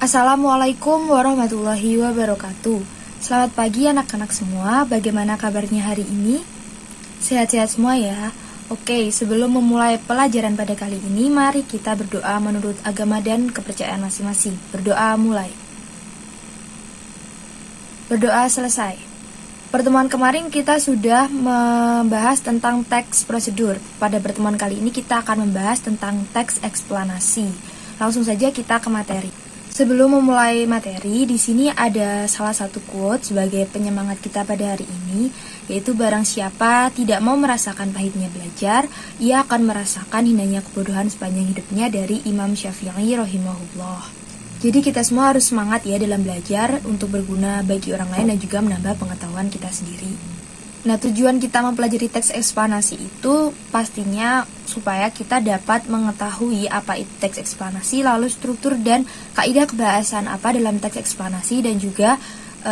Assalamualaikum warahmatullahi wabarakatuh. Selamat pagi anak-anak semua, bagaimana kabarnya hari ini? Sehat-sehat semua ya? Oke, sebelum memulai pelajaran pada kali ini, mari kita berdoa menurut agama dan kepercayaan masing-masing. Berdoa mulai. Berdoa selesai. Pertemuan kemarin kita sudah membahas tentang teks prosedur. Pada pertemuan kali ini kita akan membahas tentang teks eksplanasi. Langsung saja kita ke materi. Sebelum memulai materi, di sini ada salah satu quote sebagai penyemangat kita pada hari ini, yaitu barang siapa tidak mau merasakan pahitnya belajar, ia akan merasakan indahnya kebodohan sepanjang hidupnya, dari Imam Syafi'i rahimahullah. Jadi kita semua harus semangat ya dalam belajar untuk berguna bagi orang lain dan juga menambah pengetahuan kita sendiri. Nah, tujuan kita mempelajari teks eksplanasi itu pastinya supaya kita dapat mengetahui apa itu teks eksplanasi, lalu struktur dan kaidah kebahasan apa dalam teks eksplanasi, dan juga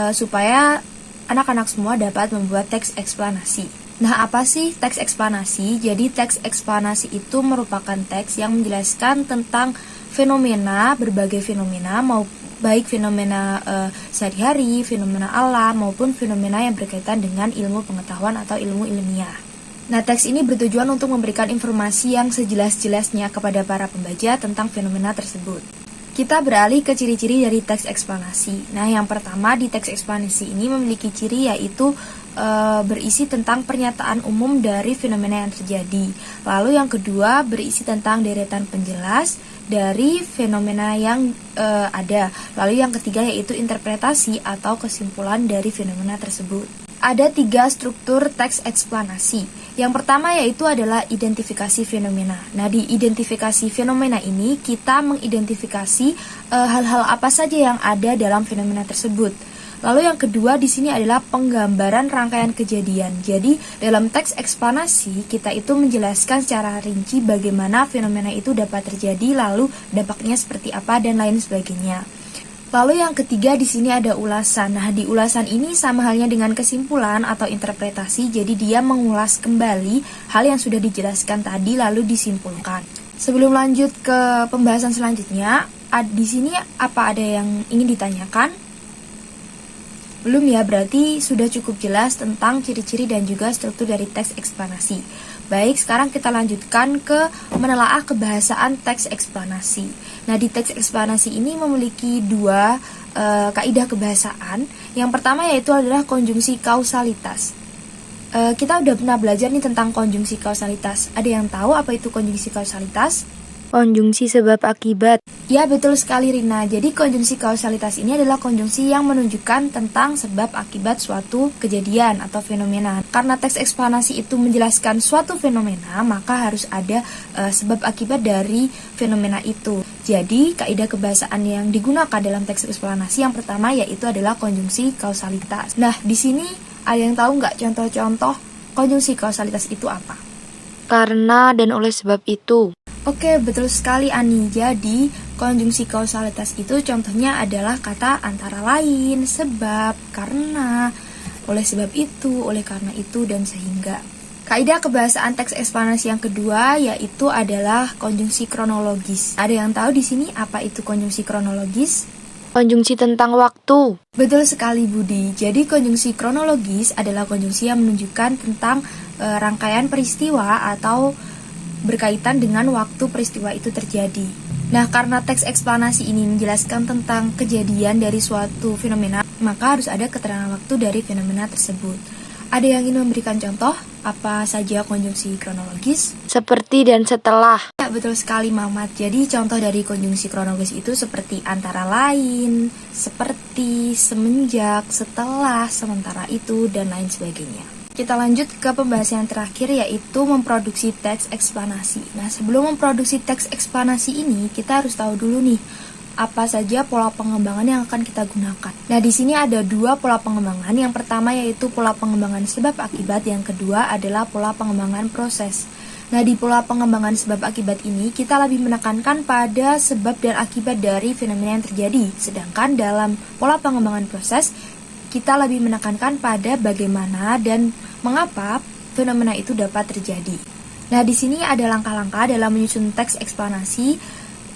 supaya anak-anak semua dapat membuat teks eksplanasi. Nah, apa sih teks eksplanasi? Jadi teks eksplanasi itu merupakan teks yang menjelaskan tentang fenomena, berbagai fenomena, baik fenomena sehari-hari, fenomena alam, maupun fenomena yang berkaitan dengan ilmu pengetahuan atau ilmu ilmiah. Nah, teks ini bertujuan untuk memberikan informasi yang sejelas-jelasnya kepada para pembaca tentang fenomena tersebut. Kita beralih ke ciri-ciri dari teks eksplanasi. Nah, yang pertama di teks eksplanasi ini memiliki ciri yaitu berisi tentang pernyataan umum dari fenomena yang terjadi. Lalu yang kedua berisi tentang deretan penjelas dari fenomena yang ada. Lalu yang ketiga yaitu interpretasi atau kesimpulan dari fenomena tersebut. Ada 3 struktur teks eksplanasi. Yang pertama yaitu adalah identifikasi fenomena. Nah, di identifikasi fenomena ini kita mengidentifikasi hal-hal apa saja yang ada dalam fenomena tersebut. Lalu yang kedua di sini adalah penggambaran rangkaian kejadian. Jadi dalam teks eksplanasi kita itu menjelaskan secara rinci bagaimana fenomena itu dapat terjadi, lalu dampaknya seperti apa dan lain sebagainya. Lalu yang ketiga di sini ada ulasan. Nah, di ulasan ini sama halnya dengan kesimpulan atau interpretasi. Jadi dia mengulas kembali hal yang sudah dijelaskan tadi lalu disimpulkan. Sebelum lanjut ke pembahasan selanjutnya, di sini apa ada yang ingin ditanyakan? Belum ya, berarti sudah cukup jelas tentang ciri-ciri dan juga struktur dari teks eksplanasi. Baik, sekarang kita lanjutkan ke menelaah kebahasaan teks eksplanasi. Nah, di teks eksplanasi ini memiliki 2 kaidah kebahasaan. Yang pertama yaitu adalah konjungsi kausalitas. Kita udah pernah belajar nih tentang konjungsi kausalitas. Ada yang tahu apa itu konjungsi kausalitas? Konjungsi sebab akibat. Ya, betul sekali Rina. Jadi konjungsi kausalitas ini adalah konjungsi yang menunjukkan tentang sebab akibat suatu kejadian atau fenomena. Karena teks eksplanasi itu menjelaskan suatu fenomena, maka harus ada sebab akibat dari fenomena itu. Jadi kaidah kebahasaan yang digunakan dalam teks eksplanasi yang pertama yaitu adalah konjungsi kausalitas. Nah, di sini ada yang tahu nggak contoh-contoh konjungsi kausalitas itu apa? Karena dan oleh sebab itu. Oke, betul sekali Ani. Jadi, konjungsi kausalitas itu contohnya adalah kata antara lain, sebab, karena, oleh sebab itu, oleh karena itu, dan sehingga. Kaidah kebahasaan teks eksplanasi yang kedua yaitu adalah konjungsi kronologis. Ada yang tahu di sini apa itu konjungsi kronologis? Konjungsi tentang waktu. Betul sekali Budi. Jadi konjungsi kronologis adalah konjungsi yang menunjukkan tentang rangkaian peristiwa atau berkaitan dengan waktu peristiwa itu terjadi. Nah, karena teks eksplanasi ini menjelaskan tentang kejadian dari suatu fenomena, maka harus ada keterangan waktu dari fenomena tersebut. Ada yang ingin memberikan contoh apa saja konjungsi kronologis? Seperti dan setelah. Ya, betul sekali Mamat. Jadi contoh dari konjungsi kronologis itu seperti antara lain, seperti, semenjak, setelah, sementara itu, dan lain sebagainya. Kita lanjut ke pembahasan yang terakhir yaitu memproduksi teks eksplanasi. Nah, sebelum memproduksi teks eksplanasi ini, kita harus tahu dulu nih apa saja pola pengembangan yang akan kita gunakan. Nah, di sini ada 2 pola pengembangan. Yang pertama yaitu pola pengembangan sebab akibat, yang kedua adalah pola pengembangan proses. Nah, di pola pengembangan sebab akibat ini kita lebih menekankan pada sebab dan akibat dari fenomena yang terjadi. Sedangkan dalam pola pengembangan proses kita lebih menekankan pada bagaimana dan mengapa fenomena itu dapat terjadi. Nah, di sini ada langkah-langkah dalam menyusun teks eksplanasi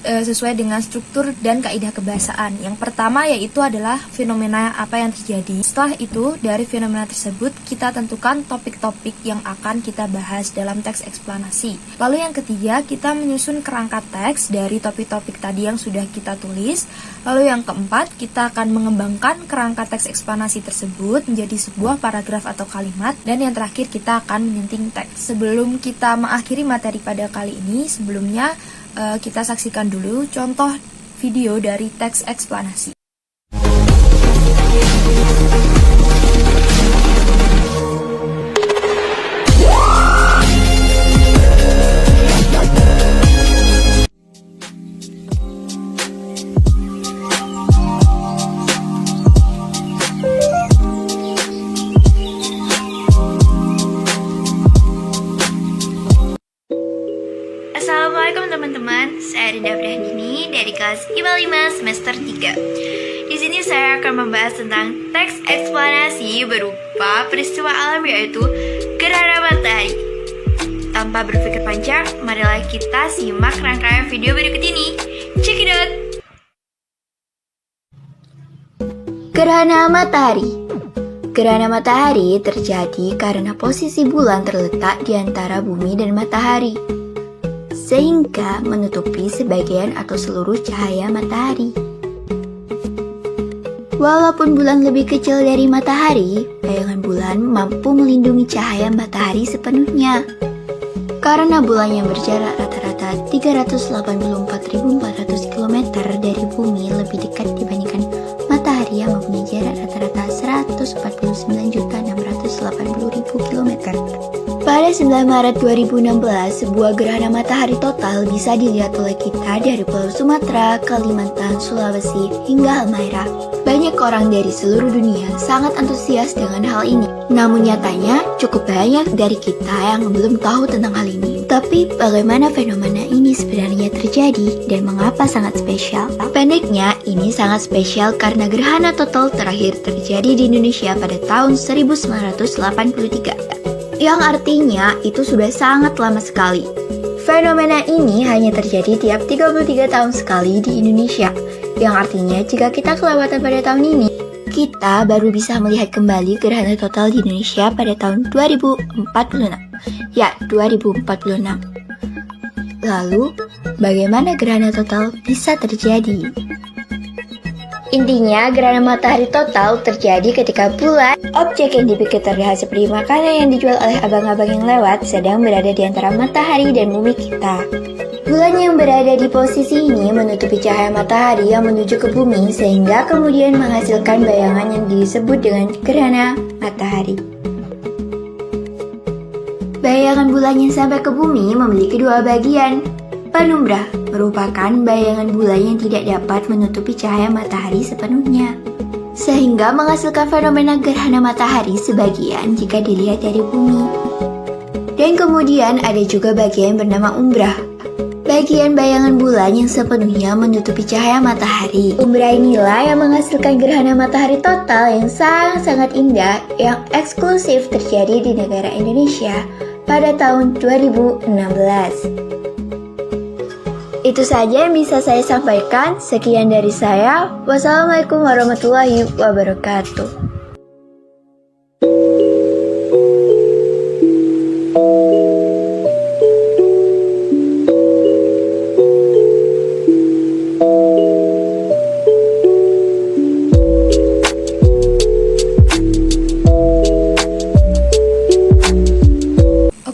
sesuai dengan struktur dan kaidah kebahasaan. Yang pertama yaitu adalah fenomena apa yang terjadi. Setelah itu, dari fenomena tersebut kita tentukan topik-topik yang akan kita bahas dalam teks eksplanasi. Lalu yang ketiga, kita menyusun kerangka teks dari topik-topik tadi yang sudah kita tulis. Lalu yang keempat, kita akan mengembangkan kerangka teks eksplanasi tersebut menjadi sebuah paragraf atau kalimat. Dan yang terakhir, kita akan menyunting teks. Sebelum kita mengakhiri materi pada kali ini, sebelumnya kita saksikan dulu contoh video dari teks eksplanasi. Assalamualaikum teman-teman, saya Rinda Frahdini dari kelas IPA 5 semester 3. Di sini saya akan membahas tentang teks eksplanasi berupa peristiwa alam yaitu gerhana matahari. Tanpa berpikir panjang, marilah kita simak rangkaian video berikut ini. Check it out! Gerhana matahari. Gerhana matahari terjadi karena posisi bulan terletak di antara bumi dan matahari, sehingga menutupi sebagian atau seluruh cahaya matahari. Walaupun bulan lebih kecil dari matahari, bayangan bulan mampu melindungi cahaya matahari sepenuhnya. Karena bulan yang berjarak rata-rata 384.400 km dari bumi lebih dekat dibandingkan matahari yang mempunyai jarak rata-rata 149.680.000 km. Pada 9 Maret 2016, sebuah gerhana matahari total bisa dilihat oleh kita dari Pulau Sumatera, Kalimantan, Sulawesi, hingga Halmahera. Banyak orang dari seluruh dunia sangat antusias dengan hal ini. Namun nyatanya, cukup banyak dari kita yang belum tahu tentang hal ini. Tapi bagaimana fenomena ini sebenarnya terjadi dan mengapa sangat spesial? Pendeknya, ini sangat spesial karena gerhana total terakhir terjadi di Indonesia pada tahun 1983. Yang artinya itu sudah sangat lama sekali. Fenomena ini hanya terjadi tiap 33 tahun sekali di Indonesia, yang artinya jika kita kelewatan pada tahun ini, kita baru bisa melihat kembali gerhana total di Indonesia pada tahun 2046. Ya, 2046. Lalu, bagaimana gerhana total bisa terjadi? Intinya, gerhana matahari total terjadi ketika bulan, objek yang dipikir terlihat seperti makanan yang dijual oleh abang-abang yang lewat, sedang berada di antara matahari dan bumi kita. Bulan yang berada di posisi ini menutupi cahaya matahari yang menuju ke bumi, sehingga kemudian menghasilkan bayangan yang disebut dengan gerhana matahari. Bayangan bulan yang sampai ke bumi memiliki dua bagian. Penumbra merupakan bayangan bulan yang tidak dapat menutupi cahaya matahari sepenuhnya, sehingga menghasilkan fenomena gerhana matahari sebagian jika dilihat dari bumi. Dan kemudian ada juga bagian bernama umbra, bagian bayangan bulan yang sepenuhnya menutupi cahaya matahari. Umbra inilah yang menghasilkan gerhana matahari total yang sangat indah, yang eksklusif terjadi di negara Indonesia pada tahun 2016. Itu saja yang bisa saya sampaikan. Sekian dari saya. Wassalamualaikum warahmatullahi wabarakatuh.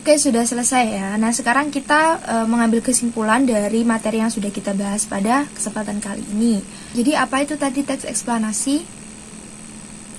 Oke, sudah selesai ya. Nah, sekarang kita mengambil kesimpulan dari materi yang sudah kita bahas pada kesempatan kali ini. Jadi, apa itu tadi teks eksplanasi?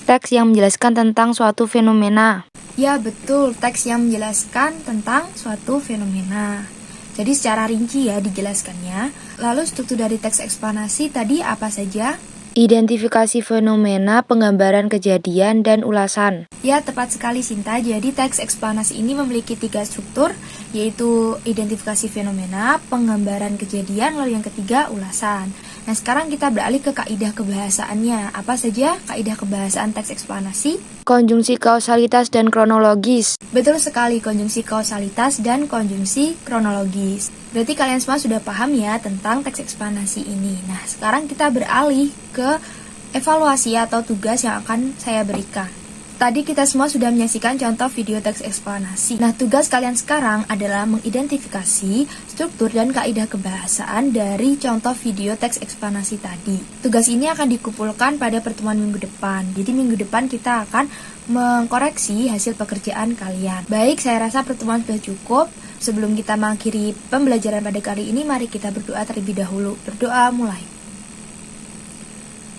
Teks yang menjelaskan tentang suatu fenomena. Ya, betul. Teks yang menjelaskan tentang suatu fenomena. Jadi, secara rinci ya dijelaskannya. Lalu, struktur dari teks eksplanasi tadi apa saja? Identifikasi fenomena, penggambaran kejadian, dan ulasan. Ya, tepat sekali Sinta. Jadi teks eksplanasi ini memiliki 3 struktur, yaitu identifikasi fenomena, penggambaran kejadian, lalu yang ketiga ulasan. Nah, Nah, sekarang kita beralih ke kaidah kebahasaannya. Apa saja kaidah kebahasaan teks eksplanasi? Konjungsi kausalitas dan kronologis. Betul sekali, konjungsi kausalitas dan konjungsi kronologis. Berarti kalian semua sudah paham ya tentang teks eksplanasi ini. Nah, sekarang kita beralih ke evaluasi atau tugas yang akan saya berikan. Tadi kita semua sudah menyaksikan contoh video teks eksplanasi. Nah, tugas kalian sekarang adalah mengidentifikasi struktur dan kaidah kebahasaan dari contoh video teks eksplanasi tadi. Tugas ini akan dikumpulkan pada pertemuan minggu depan. Jadi minggu depan kita akan mengkoreksi hasil pekerjaan kalian. Baik, saya rasa pertemuan sudah cukup. Sebelum kita mengakhiri pembelajaran pada kali ini, mari kita berdoa terlebih dahulu. Berdoa mulai.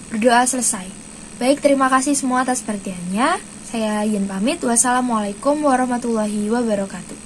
Berdoa selesai. Baik, terima kasih semua atas perhatiannya. Saya Yin pamit. Wassalamualaikum warahmatullahi wabarakatuh.